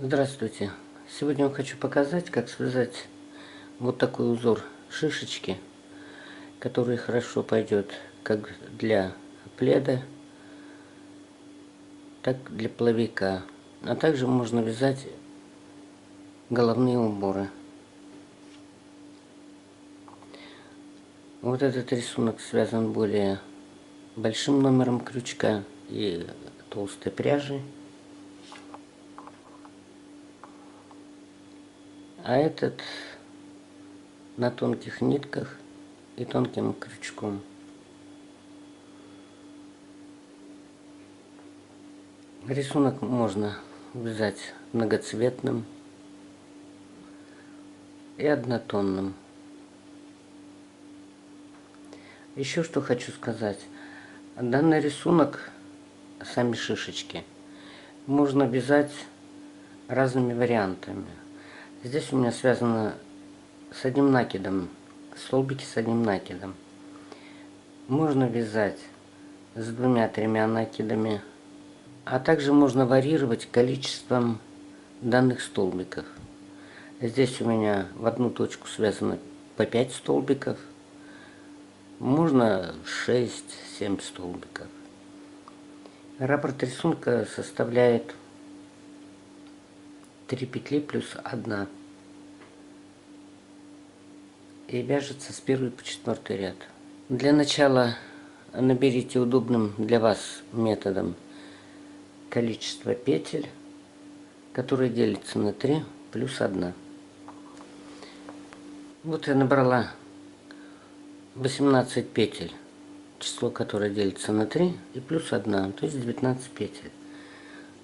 Здравствуйте! Сегодня я вам хочу показать, как связать вот такой узор шишечки, который хорошо пойдет как для пледа, так и для половика. А также можно вязать головные уборы. Вот этот рисунок связан более большим номером крючка и толстой пряжи. А этот на тонких нитках и тонким крючком. Рисунок можно вязать многоцветным и однотонным. Еще что хочу сказать. Данный рисунок, сами шишечки, можно вязать разными вариантами. Здесь у меня связано с одним накидом, столбики с одним накидом. Можно вязать с двумя-тремя накидами, а также можно варьировать количеством данных столбиков. Здесь у меня в одну точку связано по 5 столбиков, можно 6-7 столбиков. Раппорт рисунка составляет 3 петли плюс 1 и вяжется с 1 по 4 ряд. Для начала наберите удобным для вас методом количество петель, которые делятся на 3 плюс 1. Вот я набрала 18 петель, число которое делится на 3 и плюс 1, то есть 19 петель.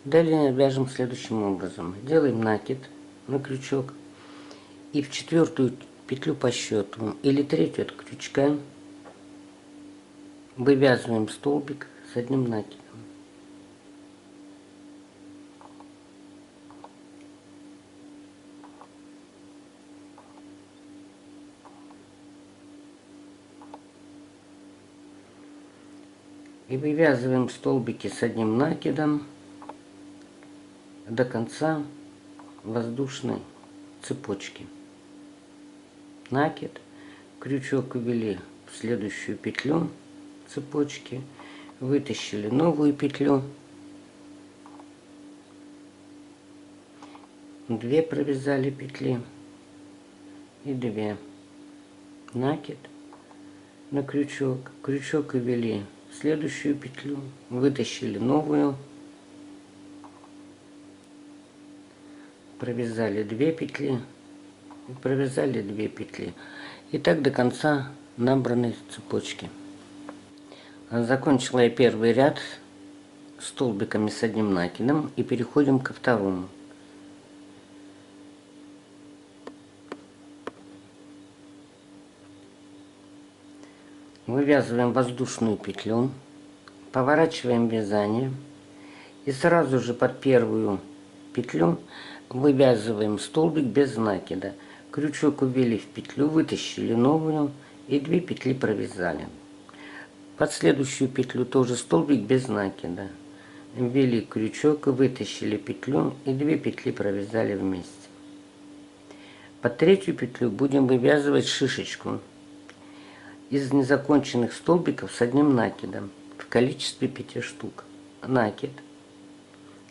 Далее вяжем следующим образом. Делаем накид на крючок и в 4-ю петлю по счету или 3-ю от крючка вывязываем столбик с одним накидом. И вывязываем столбики с одним накидом до конца воздушной цепочки. Накид, крючок ввели в следующую петлю цепочки, вытащили новую петлю, 2 провязали петли и 2. Накид на крючок, крючок ввели в следующую петлю, вытащили новую, провязали 2 петли и провязали 2 петли. И так до конца набранной цепочки. Закончила я первый ряд столбиками с одним накидом и переходим ко второму. Вывязываем воздушную петлю, поворачиваем вязание и сразу же под первую петлю вывязываем столбик без накида. Крючок ввели в петлю, вытащили новую и 2 петли провязали. Под следующую петлю тоже столбик без накида. Ввели крючок, вытащили петлю и 2 петли провязали вместе. Под 3-ю петлю будем вывязывать шишечку из незаконченных столбиков с одним накидом в количестве 5 штук. Накид,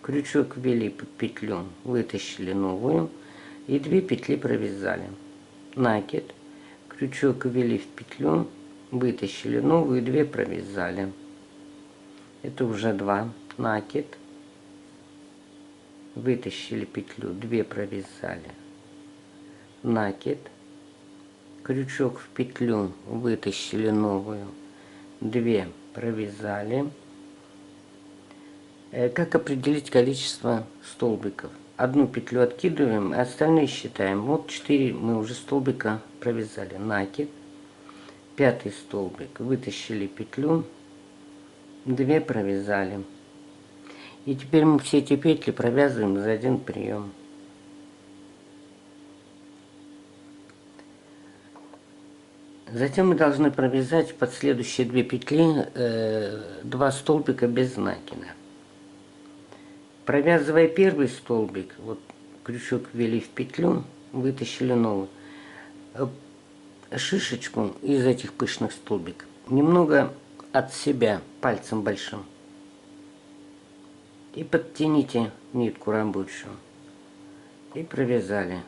крючок ввели под петлю, вытащили новую и 2 петли провязали. Накид, крючок ввели в петлю, вытащили новую, 2 провязали. Это уже 2. Накид, вытащили петлю, 2 провязали. Накид, крючок в петлю, вытащили новую, 2 провязали. Как определить количество столбиков? Одну петлю откидываем, а остальные считаем. Вот 4 мы уже столбика провязали. Накид, 5-й столбик, вытащили петлю, 2 провязали. И теперь мы все эти петли провязываем за один прием. Затем мы должны провязать под следующие 2 петли 2 столбика без накида. Провязывая первый столбик, вот крючок ввели в петлю, вытащили новый, шишечку из этих пышных столбиков немного от себя пальцем большим и подтяните нитку рабочую и провязали.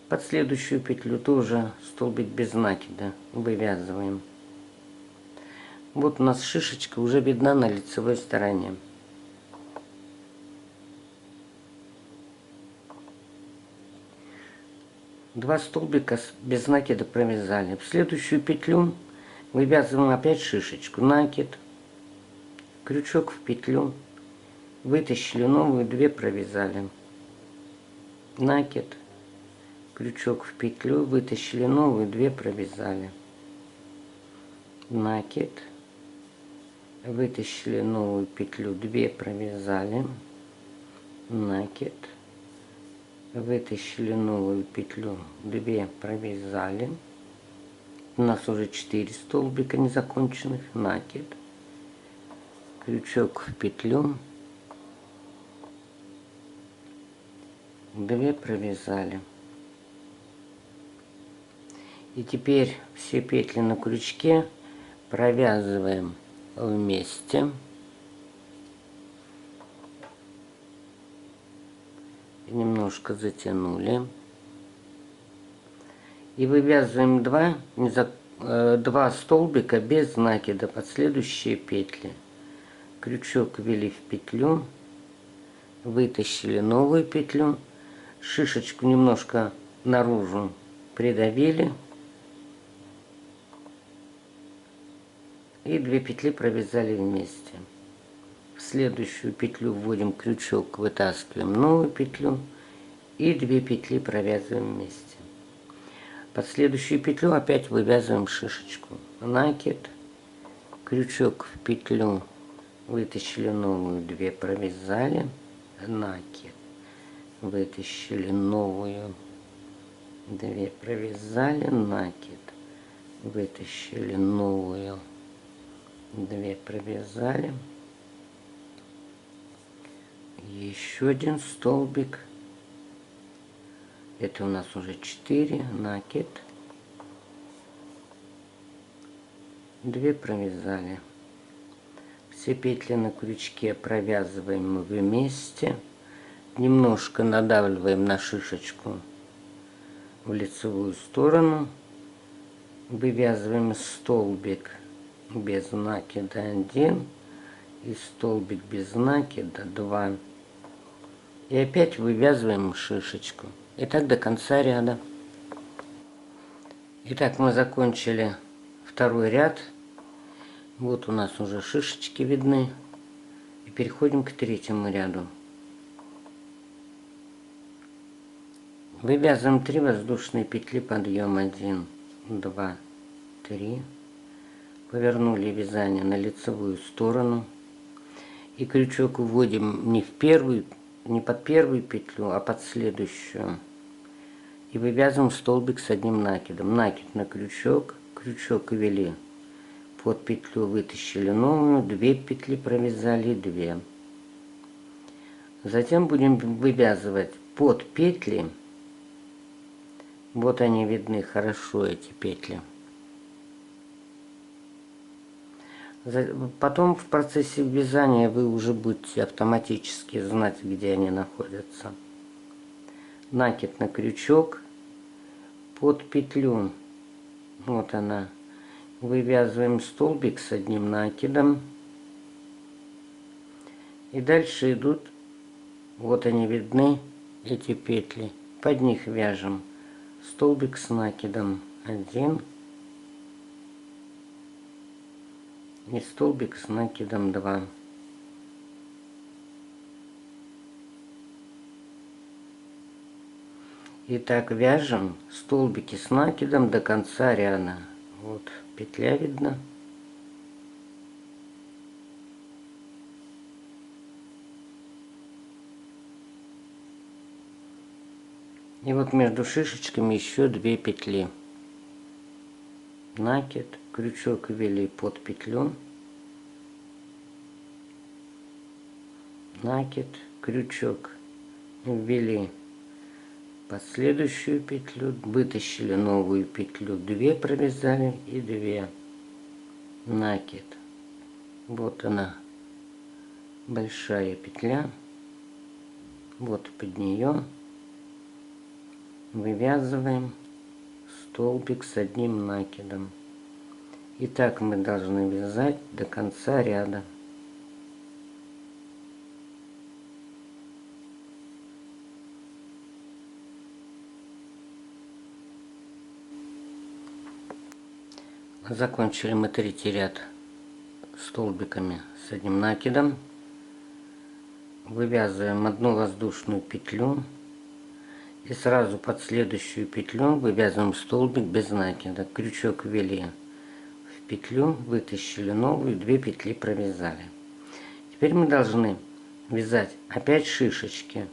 Под следующую петлю тоже столбик без накида вывязываем. Вот у нас шишечка уже видна на лицевой стороне. Два столбика без накида провязали. В следующую петлю вывязываем опять шишечку, накид, крючок в петлю, вытащили новую, 2 провязали, накид, крючок в петлю, вытащили новую, 2 провязали, накид, вытащили новую петлю, 2 провязали, накид, вытащили новую петлю, 2 провязали. У нас уже 4 столбика незаконченных, накид, крючок в петлю, 2 провязали. И теперь все петли на крючке провязываем вместе. Немножко затянули. И вывязываем 2 столбика без накида под следующие петли. Крючок ввели в петлю, вытащили новую петлю, шишечку немножко наружу придавили и 2 петли провязали вместе. В следующую петлю вводим крючок, вытаскиваем новую петлю и 2 петли провязываем вместе. Под следующую петлю опять вывязываем шишечку, накид, крючок в петлю, вытащили новую, 2 провязали, накид, вытащили новую, 2 провязали, накид, вытащили новую, 2 провязали, еще один столбик, это у нас уже 4, накид, 2 провязали. Все петли на крючке провязываем вместе, немножко надавливаем на шишечку в лицевую сторону, вывязываем столбик без накида 1 и столбик без накида 2, и опять вывязываем шишечку, и так до конца ряда. Итак, мы закончили второй ряд. Вот у нас уже шишечки видны. И переходим к третьему ряду. Вывязываем 3 воздушные петли подъем, 1, 2, 3. Повернули вязание на лицевую сторону. И крючок вводим не под первую петлю, а под следующую. И вывязываем столбик с одним накидом. Накид на крючок, крючок ввели под петлю, вытащили новую, 2 петли провязали, 2. Затем будем вывязывать под петли. Вот они видны хорошо, эти петли. Потом в процессе вязания вы уже будете автоматически знать, где они находятся. Накид на крючок, под петлю, вот она, вывязываем столбик с одним накидом. И дальше идут, вот они видны, эти петли, под них вяжем столбик с накидом 1 и столбик с накидом 2. И так вяжем столбики с накидом до конца ряда. Вот петля видна. И вот между шишечками еще 2 петли. Накид, крючок ввели под петлю. накид, крючок ввели под следующую петлю, вытащили новую петлю, 2 провязали и 2 накид. Вот она, большая петля, вот под нее вывязываем столбик с одним накидом. И так мы должны вязать до конца ряда. Закончили мы третий ряд столбиками с одним накидом. Вывязываем одну воздушную петлю и сразу под следующую петлю вывязываем столбик без накида. Крючок ввели в петлю, вытащили новую, 2 петли провязали. Теперь мы должны вязать опять шишечки.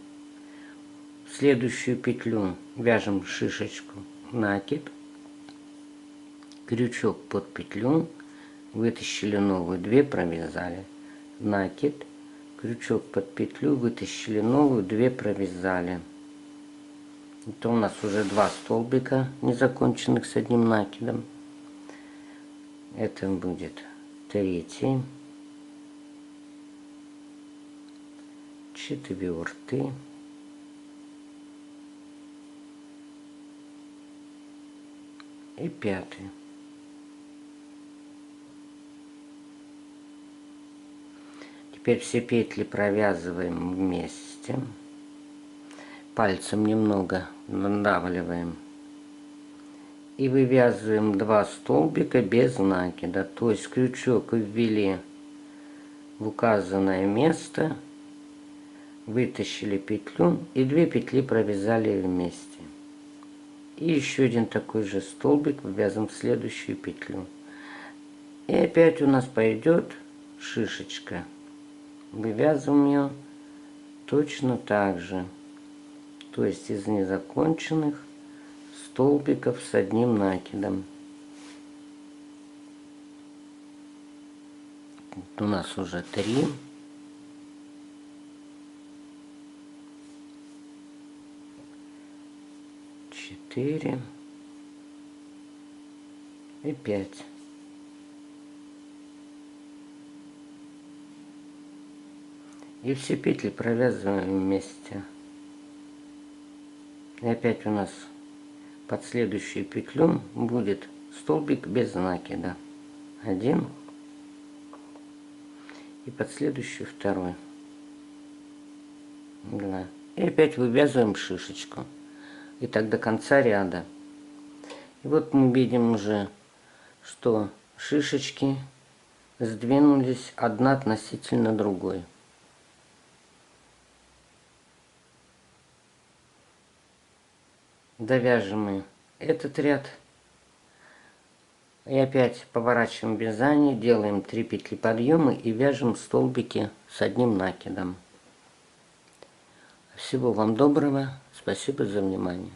В следующую петлю вяжем шишечку, накид, крючок под петлю, вытащили новую, 2 провязали, накид, крючок под петлю, вытащили новую, 2 провязали. Это у нас уже 2 столбика незаконченных с одним накидом. Это будет 3-й, 4-й и 5-й. Теперь все петли провязываем вместе. Пальцем немного надавливаем. И вывязываем 2 столбика без накида. То есть крючок ввели в указанное место, вытащили петлю и 2 петли провязали вместе. И еще один такой же столбик вывязываем в следующую петлю. И опять у нас пойдет шишечка. Вывязываем ее точно так же, то есть из незаконченных столбиков с одним накидом. Вот у нас уже 3, 4 и 5. И все петли провязываем вместе. И опять у нас под следующую петлю будет столбик без накида. 1. И под следующую 2. 2. И опять вывязываем шишечку. И так до конца ряда. И вот мы видим уже, что шишечки сдвинулись одна относительно другой. Довяжем мы этот ряд. И опять поворачиваем вязание, делаем 3 петли подъема и вяжем столбики с одним накидом. Всего вам доброго. Спасибо за внимание.